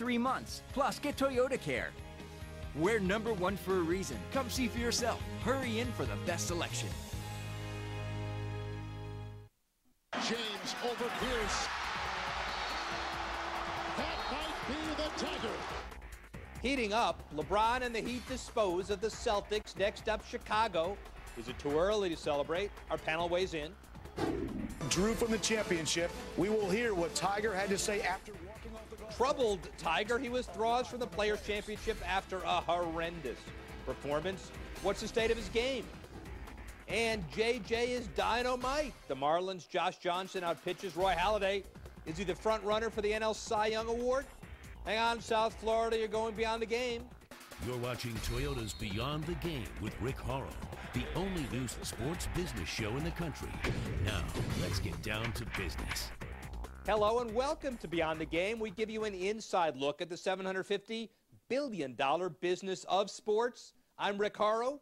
3 months. Plus, get Toyota Care. We're #1 for a reason. Come see for yourself. Hurry in for the best selection. James over Pierce. That might be the Tiger. Heating up, LeBron and the Heat dispose of the Celtics. Next up, Chicago. Is it too early to celebrate? Our panel weighs in. Drew from the championship. We will hear what Tiger had to say after walking off the golf. Troubled Tiger. He withdraws from the Players' Championship after a horrendous performance. What's the state of his game? And JJ is dynamite. The Marlins' Josh Johnson outpitches Roy Halladay. Is he the front runner for the NL Cy Young Award? Hang on, South Florida, you're going beyond the game. You're watching Toyota's Beyond the Game with Rick Horrow, the only news and sports business show in the country. Now, let's get down to business. Hello and welcome to Beyond the Game. We give you an inside look at the $750 billion business of sports. I'm Rick Horrow,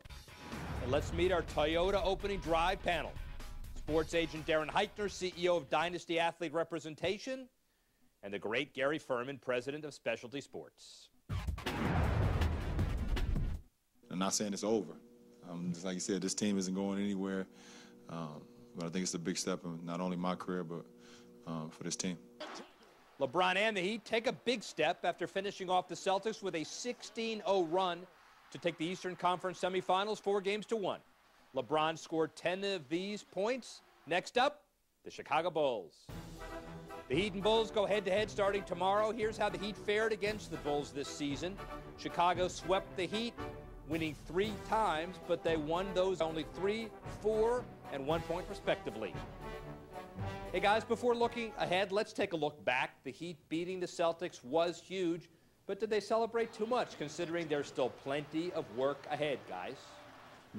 and let's meet our Toyota opening drive panel. Sports agent Darren Heitner, CEO of Dynasty Athlete Representation, and the great Gary Furman, president of Specialty Sports. I'm not saying it's over. Just like you said, this team isn't going anywhere. But I think it's a big step in not only my career, but for this team. LeBron and the Heat take a big step after finishing off the Celtics with a 16-0 run to take the Eastern Conference semifinals 4-1. LeBron scored 10 of these points. Next up, the Chicago Bulls. The Heat and Bulls go head-to-head starting tomorrow. Here's how the Heat fared against the Bulls this season. Chicago swept the Heat, winning 3 times, but they won those only 3, 4, and 1 point respectively. Hey guys, before looking ahead, let's take a look back. The Heat beating the Celtics was huge, but did they celebrate too much considering there's still plenty of work ahead, guys?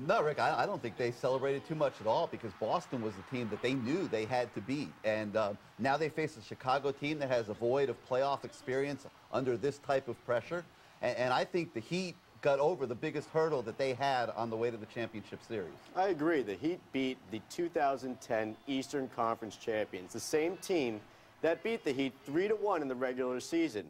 No, Rick, I don't think they celebrated too much at all because Boston was the team that they knew they had to beat. And now they face a Chicago team that has a void of playoff experience under this type of pressure. And I think the Heat got over the biggest hurdle that they had on the way to the championship series. I agree. The Heat beat the 2010 Eastern Conference champions, the same team that beat the Heat 3-1 in the regular season.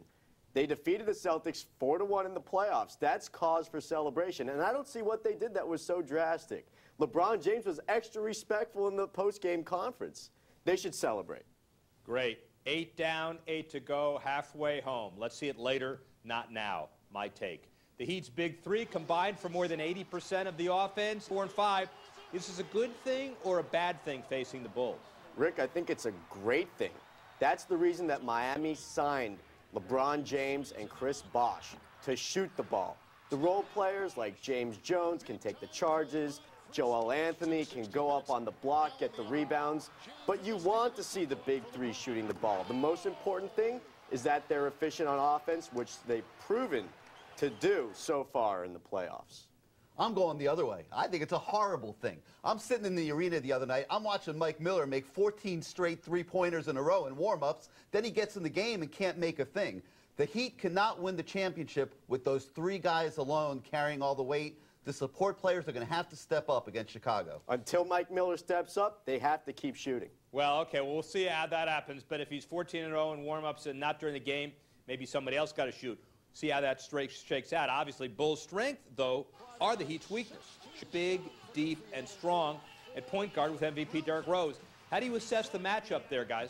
They defeated the Celtics 4-1 in the playoffs. That's cause for celebration, and I don't see what they did that was so drastic. LeBron James was extra respectful in the post-game conference. They should celebrate. Great. 8 down, 8 to go, halfway home. Let's see it later, not now. My take. The Heat's big 3 combined for more than 80% of the offense, 4 and 5. Is this a good thing or a bad thing facing the Bulls? Rick, I think it's a great thing. That's the reason that Miami signed LeBron James and Chris Bosh to shoot the ball. The role players like James Jones can take the charges, Joel Anthony can go up on the block, get the rebounds, but you want to see the big 3 shooting the ball. The most important thing is that they're efficient on offense, which they've proven to do so far in the playoffs. I'm going the other way. I think it's a horrible thing. I'm sitting in the arena the other night. I'm watching Mike Miller make 14 straight three-pointers in a row in warm-ups. Then he gets in the game and can't make a thing. The Heat cannot win the championship with those 3 guys alone carrying all the weight. The support players are going to have to step up against Chicago. Until Mike Miller steps up, they have to keep shooting. Well, okay, well, we'll see how that happens. But if he's 14-0 in warm-ups and not during the game, maybe somebody else got to shoot. See how that shakes out. Obviously, Bulls' strength, though, are the Heat's weakness. Big, deep, and strong at point guard with MVP Derrick Rose. How do you assess the matchup there, guys?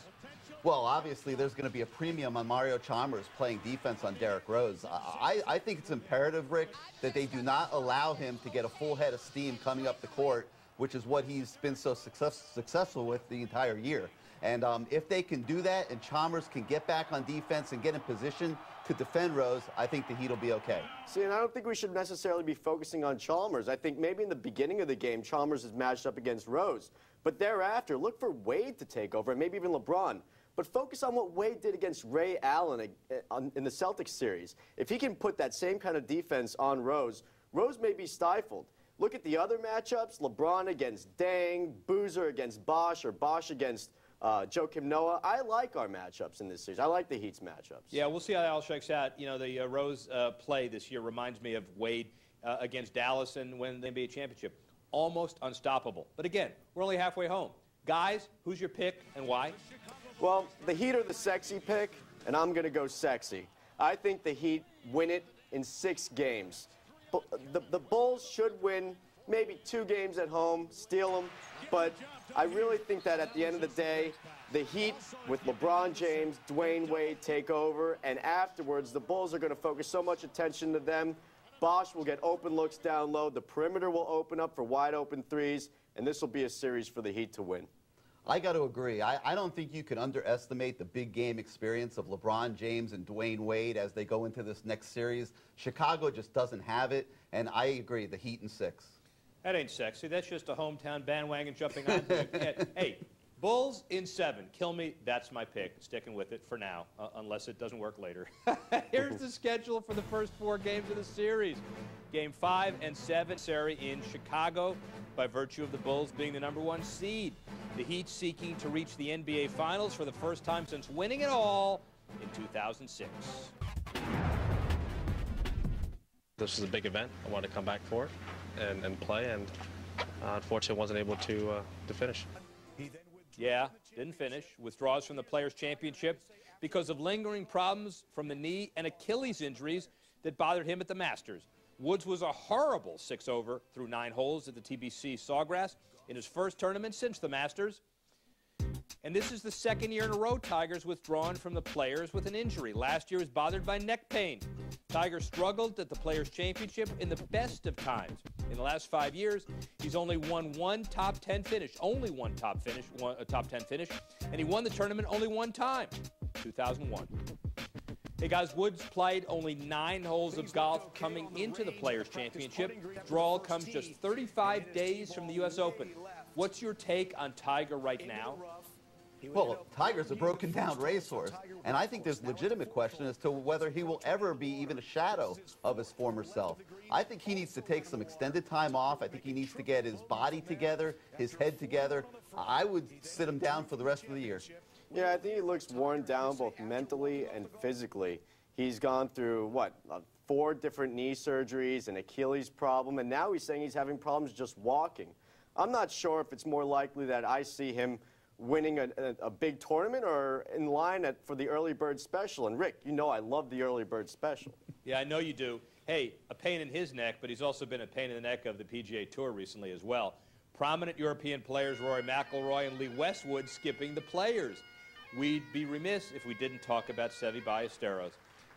Well, obviously, there's going to be a premium on Mario Chalmers playing defense on Derrick Rose. I think it's imperative, Rick, that they do not allow him to get a full head of steam coming up the court, which is what he's been so successful with the entire year. And if they can do that and Chalmers can get back on defense and get in position to defend Rose, I think the Heat will be okay. See, and I don't think we should necessarily be focusing on Chalmers. I think maybe in the beginning of the game, Chalmers is matched up against Rose. But thereafter, look for Wade to take over, and maybe even LeBron. But focus on what Wade did against Ray Allen in the Celtics series. If he can put that same kind of defense on Rose, Rose may be stifled. Look at the other matchups, LeBron against Dang, Boozer against Bosh, or Bosh against Joakim Noah. I like our matchups in this series. I like the Heat's matchups. Yeah, we'll see how that all shakes out. You know, the Rose play this year reminds me of Wade against Dallas and when the NBA championship. Almost unstoppable. But again, we're only halfway home. Guys, who's your pick and why? Well, the Heat are the sexy pick, and I'm going to go sexy. I think the Heat win it in 6 games. The Bulls should win maybe 2 games at home, steal them, but I really think that at the end of the day, the Heat with LeBron James, Dwayne Wade take over, and afterwards the Bulls are going to focus so much attention to them. Bosh will get open looks down low, the perimeter will open up for wide open threes, and this will be a series for the Heat to win. I got to agree. I don't think you can underestimate the big game experience of LeBron James and Dwayne Wade as they go into this next series. Chicago just doesn't have it, and I agree, the Heat in 6. That ain't sexy. That's just a hometown bandwagon jumping on. Hey, Bulls in 7. Kill me. That's my pick. Sticking with it for now, unless it doesn't work later. Here's the schedule for the first 4 games of the series. Game 5 and 7, in Chicago, by virtue of the Bulls being the #1 seed. The Heat seeking to reach the NBA Finals for the first time since winning it all in 2006. This is a big event. I wanted to come back for it and play, and unfortunately wasn't able to finish. Yeah, didn't finish. Withdraws from the Players' Championship because of lingering problems from the knee and Achilles injuries that bothered him at the Masters. Woods was a horrible 6-over through 9 holes at the TBC Sawgrass in his first tournament since the Masters. And this is the 2nd year in a row Tiger's withdrawn from the Players with an injury. Last year was bothered by neck pain. Tiger struggled at the Players' Championship in the best of times. In the last 5 years, he's only won 1 top 10 finish, only one top 10 finish, and he won the tournament only 1 time, 2001. Hey guys, Woods played only 9 holes of golf coming into the Players' Championship. Withdrawal comes just 35 days from the U.S. Open. What's your take on Tiger right now? Well, Tiger's a broken-down racehorse, and I think there's a legitimate question as to whether he will ever be even a shadow of his former self. I think he needs to take some extended time off. I think he needs to get his body together, his head together. I would sit him down for the rest of the year. Yeah, I think he looks worn down both mentally and physically. He's gone through, what, 4 different knee surgeries, an Achilles problem, and now he's saying he's having problems just walking. I'm not sure if it's more likely that I see him winning a big tournament or in line for the early bird special. And Rick, you know I love the early bird special. Yeah, I know you do. Hey, a pain in his neck, but he's also been a pain in the neck of the PGA Tour recently as well. Prominent European players Rory McIlroy and Lee Westwood skipping the Players. We'd be remiss if we didn't talk about Seve Ballesteros.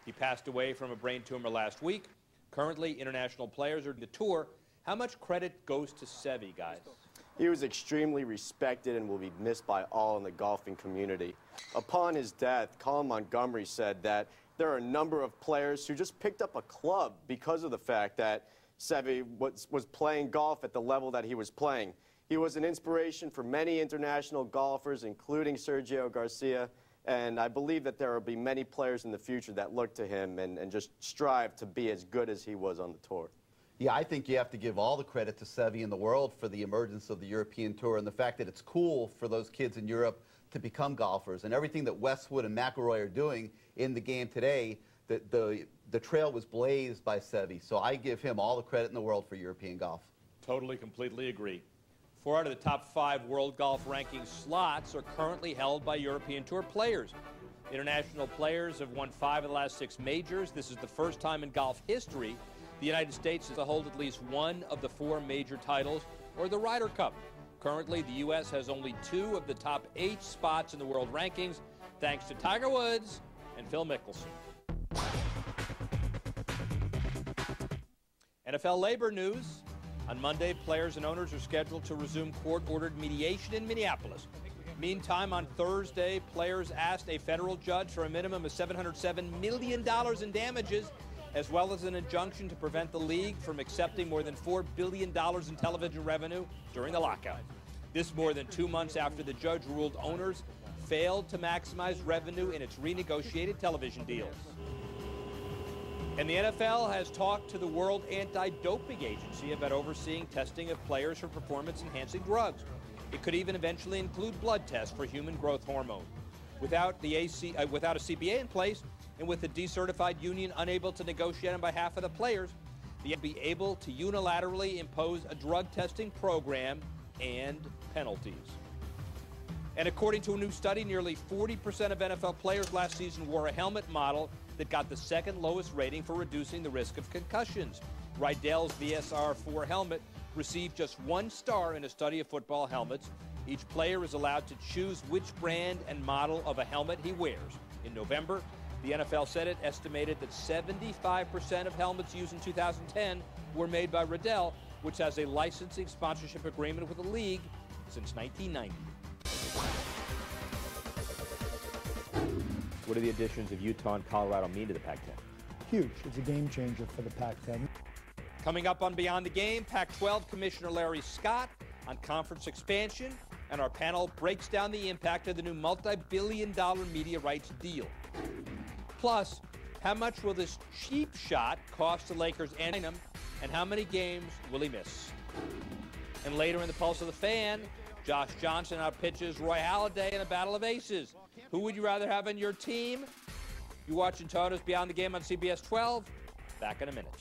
He passed away from a brain tumor last week. Currently, international players are on the tour. How much credit goes to Seve, guys? He was extremely respected and will be missed by all in the golfing community. Upon his death, Colin Montgomery said that there are a number of players who just picked up a club because of the fact that Seve was playing golf at the level that he was playing. He was an inspiration for many international golfers, including Sergio Garcia, and I believe that there will be many players in the future that look to him and just strive to be as good as he was on the tour. Yeah, I think you have to give all the credit to Seve in the world for the emergence of the European Tour and the fact that it's cool for those kids in Europe to become golfers. And everything that Westwood and McIlroy are doing in the game today, the trail was blazed by Seve. So I give him all the credit in the world for European golf. Totally, completely agree. 4 out of the top 5 world golf ranking slots are currently held by European Tour players. International players have won 5 of the last 6 majors. This is the first time in golf history the United States has to hold at least 1 of the 4 major titles, or the Ryder Cup. Currently, the U.S. has only 2 of the top 8 spots in the world rankings, thanks to Tiger Woods and Phil Mickelson. NFL labor news. On Monday, players and owners are scheduled to resume court-ordered mediation in Minneapolis. Meantime, on Thursday, players asked a federal judge for a minimum of $707 million in damages, as well as an injunction to prevent the league from accepting more than $4 billion in television revenue during the lockout. This more than 2 months after the judge ruled owners failed to maximize revenue in its renegotiated television deals. And the NFL has talked to the World Anti-Doping Agency about overseeing testing of players for performance-enhancing drugs. It could even eventually include blood tests for human growth hormone. Without a CBA in place, and with the decertified union unable to negotiate on behalf of the players, they'll be able to unilaterally impose a drug testing program and penalties. And according to a new study, nearly 40% of NFL players last season wore a helmet model that got the second lowest rating for reducing the risk of concussions. Rydell's VSR4 helmet received just 1 star in a study of football helmets. Each player is allowed to choose which brand and model of a helmet he wears. In November, the NFL Senate estimated that 75% of helmets used in 2010 were made by Rydell, which has a licensing sponsorship agreement with the league since 1990. What do the additions of Utah and Colorado mean to the Pac-10? Huge. It's a game changer for the Pac-10. Coming up on Beyond the Game, Pac-12 Commissioner Larry Scott on conference expansion, and our panel breaks down the impact of the new multi-billion-dollar media rights deal. Plus, how much will this cheap shot cost the Lakers and him, and how many games will he miss? And later in the Pulse of the Fan, Josh Johnson outpitches Roy Halladay in a battle of aces. Who would you rather have on your team? You're watching Toyota's Beyond the Game on CBS 12. Back in a minute.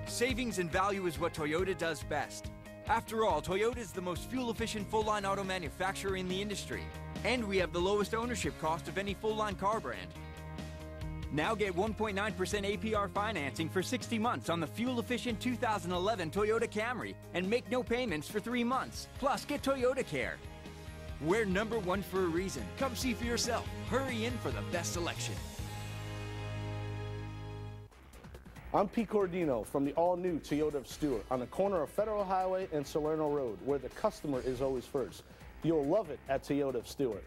Savings and value is what Toyota does best. After all, Toyota is the most fuel-efficient full-line auto manufacturer in the industry. And we have the lowest ownership cost of any full-line car brand. Now get 1.9% APR financing for 60 months on the fuel-efficient 2011 Toyota Camry and make no payments for 3 months. Plus, get Toyota Care. We're #1 for a reason. Come see for yourself. Hurry in for the best selection. I'm Pete Cordino from the all-new Toyota of Stewart on the corner of Federal Highway and Salerno Road, where the customer is always first. You'll love it at Toyota of Stewart.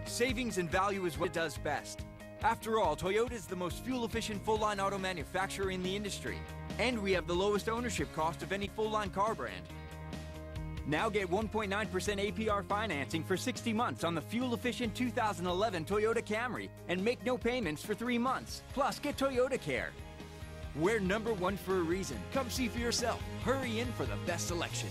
Savings and value is what it does best. After all, Toyota is the most fuel-efficient full-line auto manufacturer in the industry. And we have the lowest ownership cost of any full-line car brand. Now get 1.9% APR financing for 60 months on the fuel-efficient 2011 Toyota Camry and make no payments for 3 months. Plus, get Toyota Care. We're #1 for a reason. Come see for yourself. Hurry in for the best selection.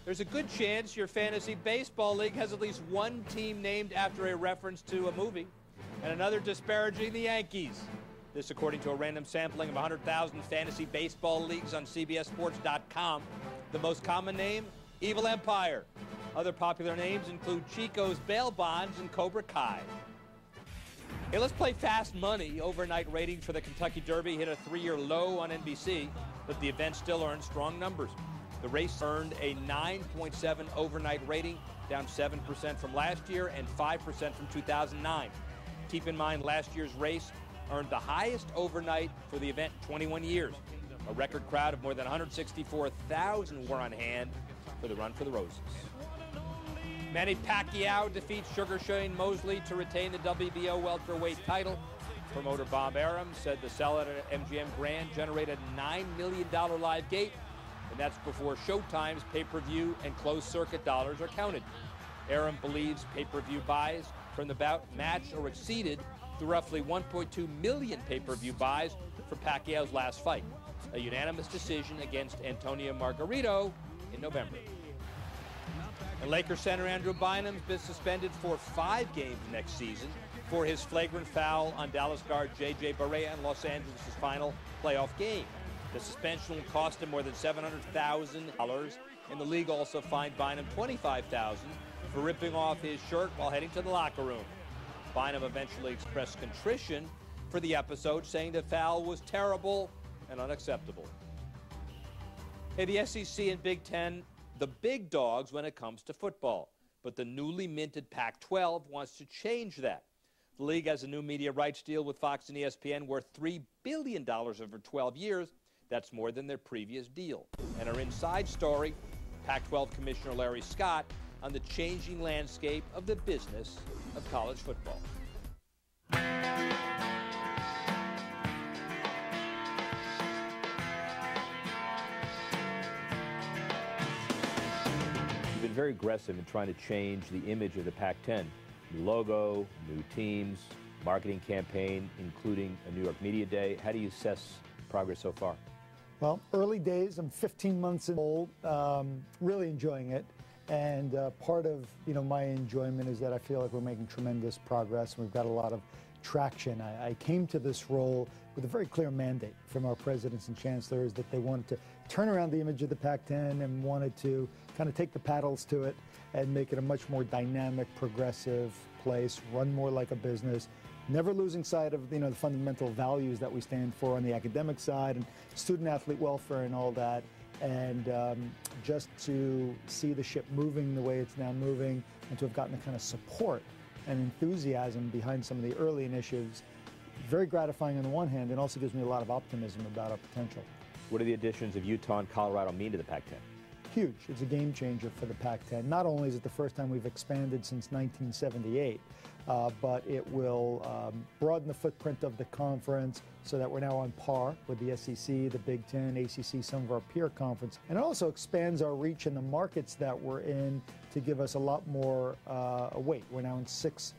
There's a good chance your fantasy baseball league has at least one team named after a reference to a movie and another disparaging the Yankees. This according to a random sampling of 100,000 fantasy baseball leagues on CBSSports.com. The most common name, Evil Empire. Other popular names include Chico's Bail Bonds and Cobra Kai. Hey, let's play Fast Money. Overnight ratings for the Kentucky Derby hit a 3-year low on NBC, but the event still earned strong numbers. The race earned a 9.7 overnight rating, down 7% from last year and 5% from 2009. Keep in mind, last year's race earned the highest overnight for the event in 21 years. A record crowd of more than 164,000 were on hand for the Run for the Roses. Manny Pacquiao defeats Sugar Shane Mosley to retain the WBO welterweight title. Promoter Bob Arum said the sellout at MGM Grand generated $9 million live gate, and that's before Showtime's pay-per-view and closed-circuit dollars are counted. Arum believes pay-per-view buys from the bout matched or exceeded the roughly 1.2 million pay-per-view buys for Pacquiao's last fight, a unanimous decision against Antonio Margarito in November. And Lakers center Andrew Bynum's been suspended for 5 games next season for his flagrant foul on Dallas guard J.J. Barea in Los Angeles' final playoff game. The suspension will cost him more than $700,000, and the league also fined Bynum $25,000 for ripping off his shirt while heading to the locker room. Bynum eventually expressed contrition for the episode, saying the foul was terrible and unacceptable. Hey, the SEC and Big Ten, the big dogs when it comes to football. But the newly minted Pac-12 wants to change that. The league has a new media rights deal with Fox and ESPN worth $3 billion over 12 years. That's more than their previous deal. And our inside story, Pac-12 Commissioner Larry Scott on the changing landscape of the business of college football. You've been very aggressive in trying to change the image of the Pac-10. New logo, new teams, marketing campaign, including a New York Media Day. How do you assess progress so far? Well, early days. I'm 15 months old. Really enjoying it. And part of my enjoyment is that I feel like we're making tremendous progress, and we've got a lot of traction. I came to this role with a very clear mandate from our presidents and chancellors that they wanted to turn around the image of the Pac-10 and wanted to kind of take the paddles to it and make it a much more dynamic, progressive place, run more like a business, never losing sight of the fundamental values that we stand for on the academic side and student-athlete welfare and all that. And just to see the ship moving the way it's now moving and to have gotten the kind of support and enthusiasm behind some of the early initiatives, very gratifying on the one hand, and also gives me a lot of optimism about our potential. What do the additions of Utah and Colorado mean to the Pac-10? Huge. It's a game changer for the Pac-10. Not only is it the first time we've expanded since 1978, but it will broaden the footprint of the conference so that we're now on par with the SEC, the Big Ten, ACC, some of our peer conference. And it also expands our reach in the markets that we're in to give us a lot more weight. We're now in 6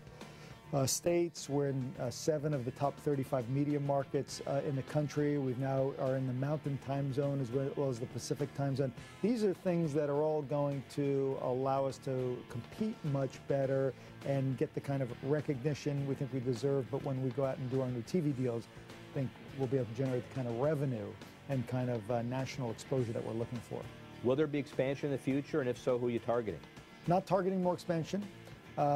states. We're in 7 of the top 35 media markets in the country. We now are in the Mountain Time Zone as well as the Pacific Time Zone. These are things that are all going to allow us to compete much better and get the kind of recognition we think we deserve. But when we go out and do our new TV deals, I think we'll be able to generate the kind of revenue and kind of national exposure that we're looking for. Will there be expansion in the future, and if so, who are you targeting? Not targeting more expansion.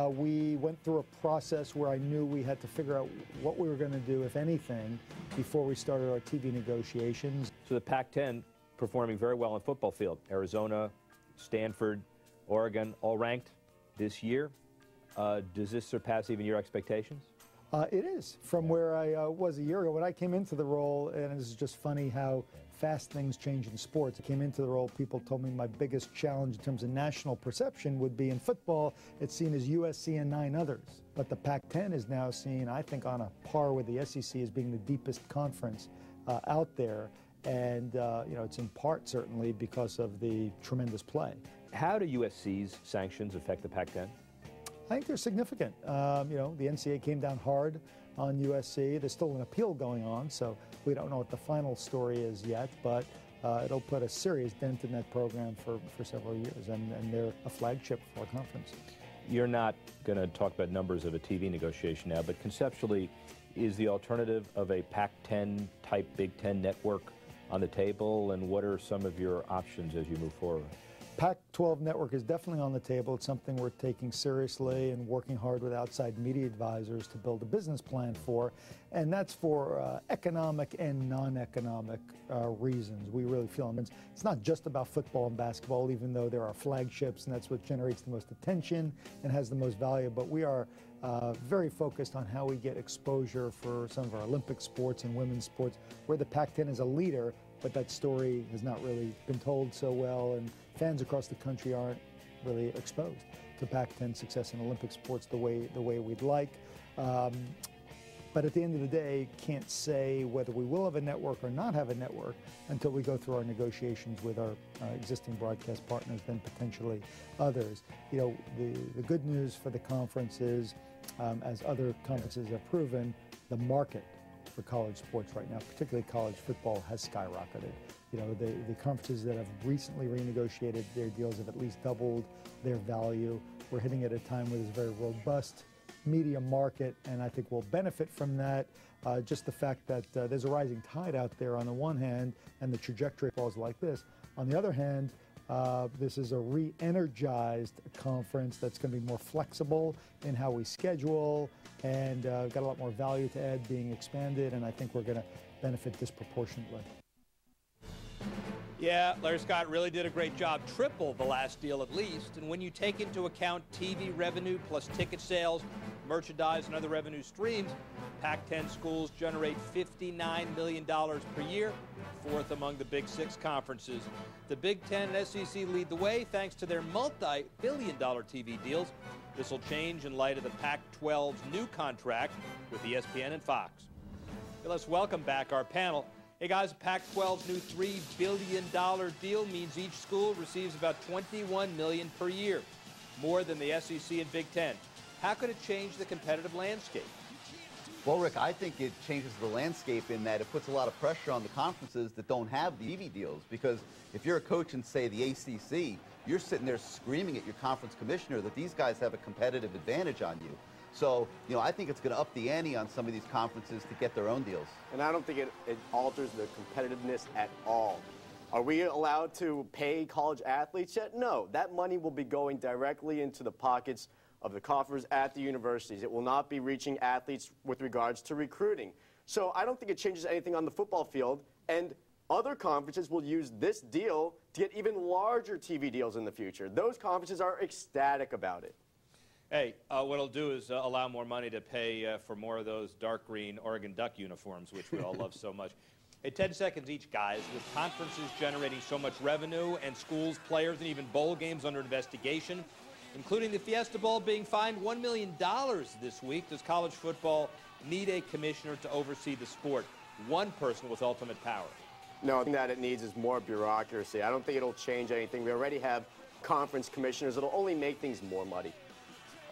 We went through a process where I knew we had to figure out what we were going to do, if anything, before we started our TV negotiations. So the Pac-10 performing very well on football field. Arizona, Stanford, Oregon, all ranked this year. Does this surpass even your expectations? It is, from where I was a year ago. When I came into the role, and this is just funny how fast things change in sports. I came into the role, people told me my biggest challenge in terms of national perception would be in football, it's seen as USC and 9 others. But the Pac-10 is now seen, I think, on a par with the SEC as being the deepest conference out there. And, it's in part, certainly, because of the tremendous play. How do USC's sanctions affect the Pac-10? I think they're significant. The NCAA came down hard on USC. There's still an appeal going on, so we don't know what the final story is yet, but it'll put a serious dent in that program for several years, and they're a flagship for our conference. You're not going to talk about numbers of a TV negotiation now, but conceptually, is the alternative of a Pac-10 type Big Ten network on the table, and what are some of your options as you move forward? Pac12 network is definitely on the table. It's something we're taking seriously and working hard with outside media advisors to build a business plan for, and that's for economic and non-economic reasons. We really feel it's not just about football and basketball, even though there are flagships and that's what generates the most attention and has the most value, but we are very focused on how we get exposure for some of our Olympic sports and women's sports, where the Pac-10 is a leader, but that story has not really been told so well, and fans across the country aren't really exposed to Pac-10 success in Olympic sports the way we'd like. But at the end of the day, can't say whether we will have a network or not have a network until we go through our negotiations with our existing broadcast partners, then potentially others. The good news for the conference is, as other conferences have proven, the market for college sports right now, particularly college football, has skyrocketed. The conferences that have recently renegotiated their deals have at least doubled their value. We're hitting at a time where there's a very robust media market, and I think we'll benefit from that. Just the fact that there's a rising tide out there on the one hand, and the trajectory falls like this. On the other hand, this is a re-energized conference that's going to be more flexible in how we schedule, and got a lot more value to add being expanded, and I think we're going to benefit disproportionately. Yeah, Larry Scott really did a great job, triple the last deal at least, and when you take into account TV revenue plus ticket sales, merchandise, and other revenue streams, Pac-10 schools generate $59 million per year, 4th among the Big Six conferences. The Big Ten and SEC lead the way thanks to their multi-billion-dollar TV deals. This will change in light of the Pac-12's new contract with ESPN and Fox. Okay, let's welcome back our panel. Hey guys, Pac-12's new $3 billion deal means each school receives about $21 million per year, more than the SEC and Big Ten. How could it change the competitive landscape? Well, Rick, I think it changes the landscape in that it puts a lot of pressure on the conferences that don't have the TV deals. Because if you're a coach in, say, the ACC, you're sitting there screaming at your conference commissioner that these guys have a competitive advantage on you. So, you know, I think it's going to up the ante on some of these conferences to get their own deals. And I don't think it alters the competitiveness at all. Are we allowed to pay college athletes yet? No. That money will be going directly into the pockets of the coffers at the universities. It will not be reaching athletes with regards to recruiting. So I don't think it changes anything on the football field. And other conferences will use this deal to get even larger TV deals in the future. Those conferences are ecstatic about it. Hey, what it'll do is allow more money to pay for more of those dark green Oregon Duck uniforms, which we all love so much. Hey, 10 seconds each, guys. With conferences generating so much revenue and schools, players, and even bowl games under investigation, including the Fiesta Bowl being fined $1 million this week, does college football need a commissioner to oversee the sport? One person with ultimate power. No, I think that it needs is more bureaucracy. I don't think it'll change anything. We already have conference commissioners. It'll only make things more muddy.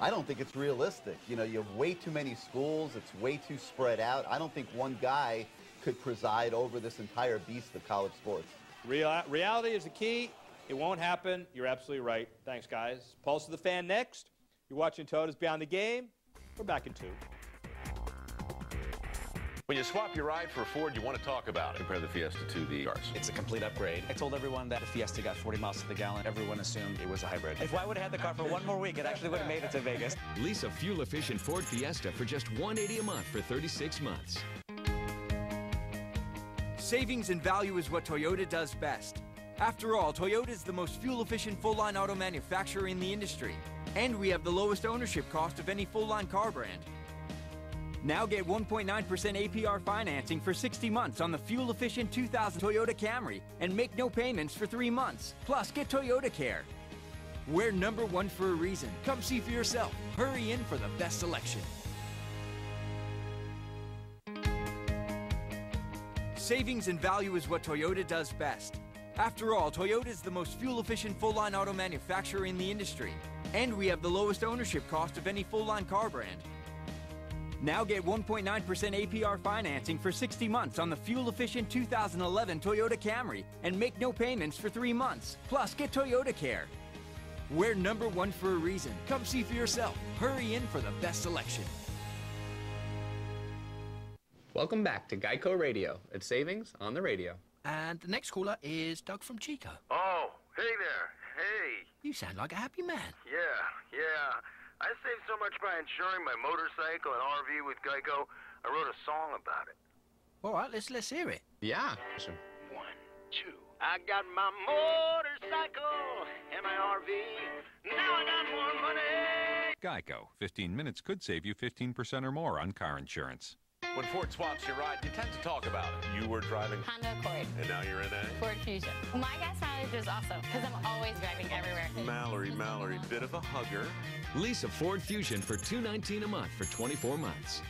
I don't think it's realistic. You know, you have way too many schools. It's way too spread out. I don't think one guy could preside over this entire beast of college sports. Reality is the key. It won't happen. You're absolutely right. Thanks, guys. Pulse of the Fan next. You're watching Toyota's Beyond the Game. We're back in 2. When you swap your ride for a Ford, you want to talk about it. Compare the Fiesta to the cars. It's a complete upgrade. I told everyone that the Fiesta got 40 miles to the gallon. Everyone assumed it was a hybrid. If I would have had the car for one more week, it actually would have made it to Vegas. Lease a fuel-efficient Ford Fiesta for just $180 a month for 36 months. Savings and value is what Toyota does best. After all, Toyota is the most fuel-efficient full-line auto manufacturer in the industry. And we have the lowest ownership cost of any full-line car brand. Now get 1.9% APR financing for 60 months on the fuel-efficient 2000 Toyota Camry and make no payments for 3 months. Plus, get Toyota Care. We're #1 for a reason. Come see for yourself. Hurry in for the best selection. Savings and value is what Toyota does best. After all, Toyota is the most fuel-efficient full-line auto manufacturer in the industry. And we have the lowest ownership cost of any full-line car brand. Now get 1.9% APR financing for 60 months on the fuel-efficient 2011 Toyota Camry and make no payments for 3 months. Plus, get Toyota Care. We're #1 for a reason. Come see for yourself. Hurry in for the best selection. Welcome back to Geico Radio. It's savings on the radio. And the next caller is Doug from Chico. Oh, hey there. Hey. You sound like a happy man. Yeah. I saved so much by insuring my motorcycle and RV with Geico, I wrote a song about it. All right, let's hear it. Yeah. 1, 2. I got my motorcycle and my RV. Now I got more money. Geico. 15 minutes could save you 15% or more on car insurance. When Ford swaps your ride, you tend to talk about it. You were driving Honda Accord. And now you're in a Ford Fusion. My gas mileage is awesome because I'm always driving everywhere. Mallory, bit of a hugger. Lease a Ford Fusion for $219 a month for 24 months.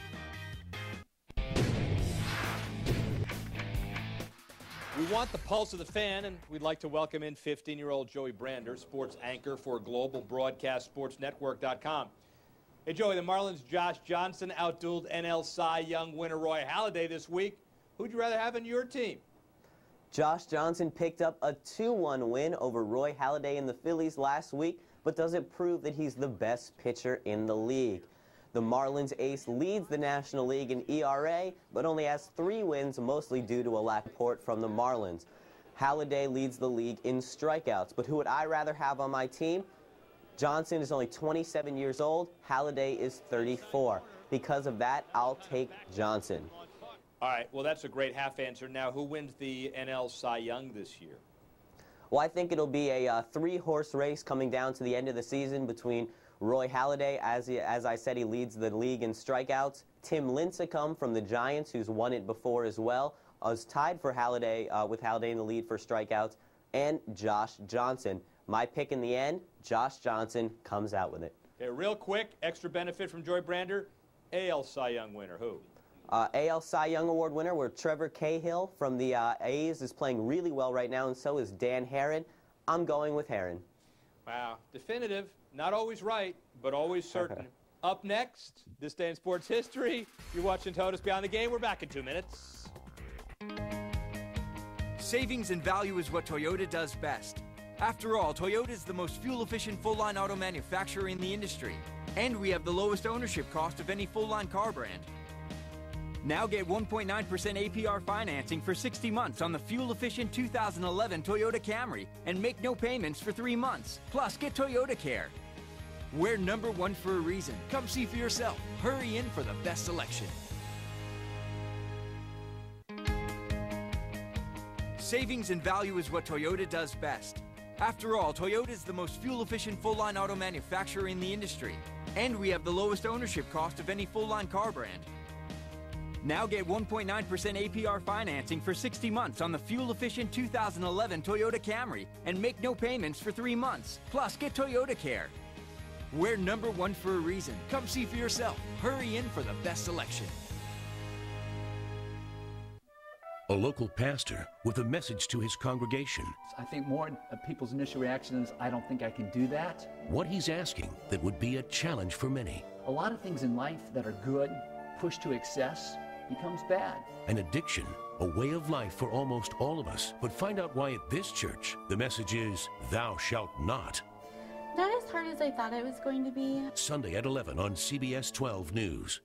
We want the pulse of the fan, and we'd like to welcome in 15-year-old Joey Brander, sports anchor for Global Broadcast SportsNetwork.com. Hey, Joey, the Marlins' Josh Johnson outdueled NL Cy Young winner Roy Halladay this week. Who'd you rather have on your team? Josh Johnson picked up a 2-1 win over Roy Halladay in the Phillies last week, but does it prove that he's the best pitcher in the league? The Marlins ace leads the National League in ERA, but only has 3 wins, mostly due to a lack of support from the Marlins. Halladay leads the league in strikeouts, but who would I rather have on my team? Johnson is only 27 years old. Halladay is 34. Because of that, I'll take Johnson. All right, well, that's a great half answer. Now, who wins the NL Cy Young this year? Well, I think it'll be a 3-horse race coming down to the end of the season between Roy Halladay, as I said, he leads the league in strikeouts. Tim Lincecum from the Giants, who's won it before as well, is tied for Halladay, with Halladay in the lead for strikeouts, and Josh Johnson. My pick in the end, Josh Johnson comes out with it. Okay, real quick, extra benefit from Joey Brander, AL Cy Young winner, who? AL Cy Young Award winner, where Trevor Cahill from the A's is playing really well right now, and so is Dan Herron. I'm going with Herron. Wow, definitive, not always right, but always certain. Up next, this day in sports history, you're watching Toyota's Beyond the Game. We're back in 2 minutes. Savings and value is what Toyota does best. After all, Toyota is the most fuel-efficient full-line auto manufacturer in the industry. And we have the lowest ownership cost of any full-line car brand. Now get 1.9% APR financing for 60 months on the fuel-efficient 2011 Toyota Camry and make no payments for 3 months. Plus, get Toyota Care. We're #1 for a reason. Come see for yourself. Hurry in for the best selection. Savings and value is what Toyota does best. After all, Toyota is the most fuel-efficient full-line auto manufacturer in the industry. And we have the lowest ownership cost of any full-line car brand. Now get 1.9% APR financing for 60 months on the fuel-efficient 2011 Toyota Camry and make no payments for 3 months. Plus, get Toyota Care. We're #1 for a reason. Come see for yourself. Hurry in for the best selection. A local pastor with a message to his congregation. I think more of people's initial reaction is, I don't think I can do that. What he's asking that would be a challenge for many. A lot of things in life that are good, pushed to excess, becomes bad. An addiction, a way of life for almost all of us. But find out why at this church, the message is, thou shalt not. Not as hard as I thought it was going to be. Sunday at 11 on CBS 12 News.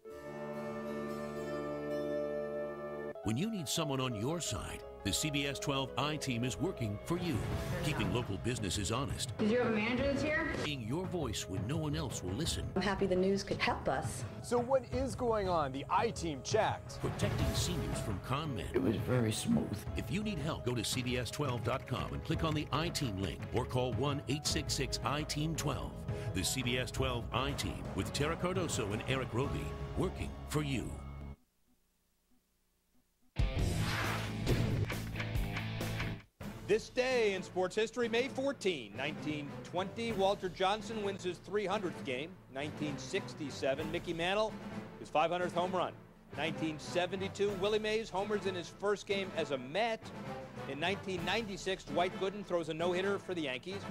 When you need someone on your side, the CBS 12 I-Team is working for you, keeping local businesses honest. Did you have a manager that's here? Being your voice when no one else will listen. I'm happy the news could help us. So what is going on? The I-Team checked. Protecting seniors from con men. It was very smooth. If you need help, go to CBS12.com and click on the I-Team link or call 1-866-I-TEAM-12. The CBS 12 I-Team with Tara Cardoso and Eric Roby, working for you. This day in sports history, May 14, 1920, Walter Johnson wins his 300th game. 1967, Mickey Mantle, his 500th home run. 1972, Willie Mays homers in his first game as a Met. In 1996, Dwight Gooden throws a no-hitter for the Yankees.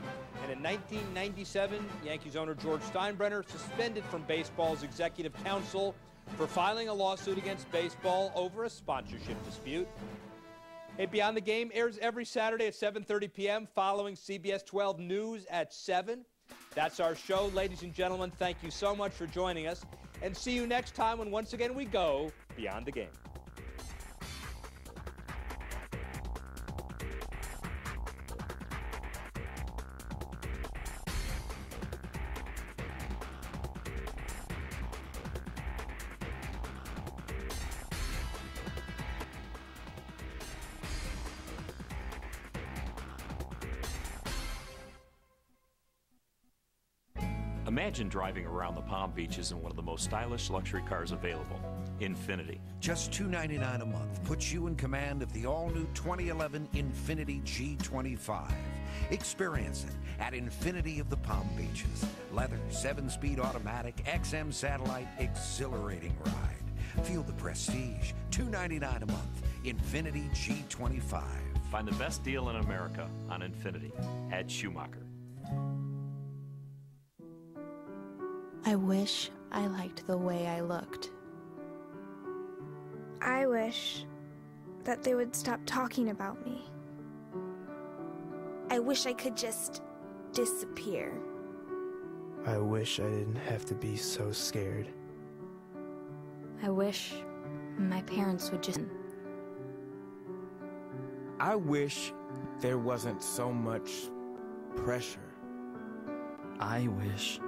And in 1997, Yankees owner George Steinbrenner suspended from baseball's executive council for filing a lawsuit against baseball over a sponsorship dispute. Hey, Beyond the Game airs every Saturday at 7:30 p.m. following CBS 12 News at 7. That's our show. Ladies and gentlemen, thank you so much for joining us. And see you next time when once again we go Beyond the Game. Imagine driving around the Palm Beaches in one of the most stylish luxury cars available, Infiniti. Just $299 a month puts you in command of the all-new 2011 Infiniti G25. Experience it at Infiniti of the Palm Beaches. Leather, 7-speed automatic, XM satellite, exhilarating ride. Feel the prestige. $299 a month. Infiniti G25. Find the best deal in America on Infiniti. Ed Schumacher. I wish I liked the way I looked. I wish that they would stop talking about me. I wish I could just disappear. I wish I didn't have to be so scared. I wish my parents would just... I wish there wasn't so much pressure. I wish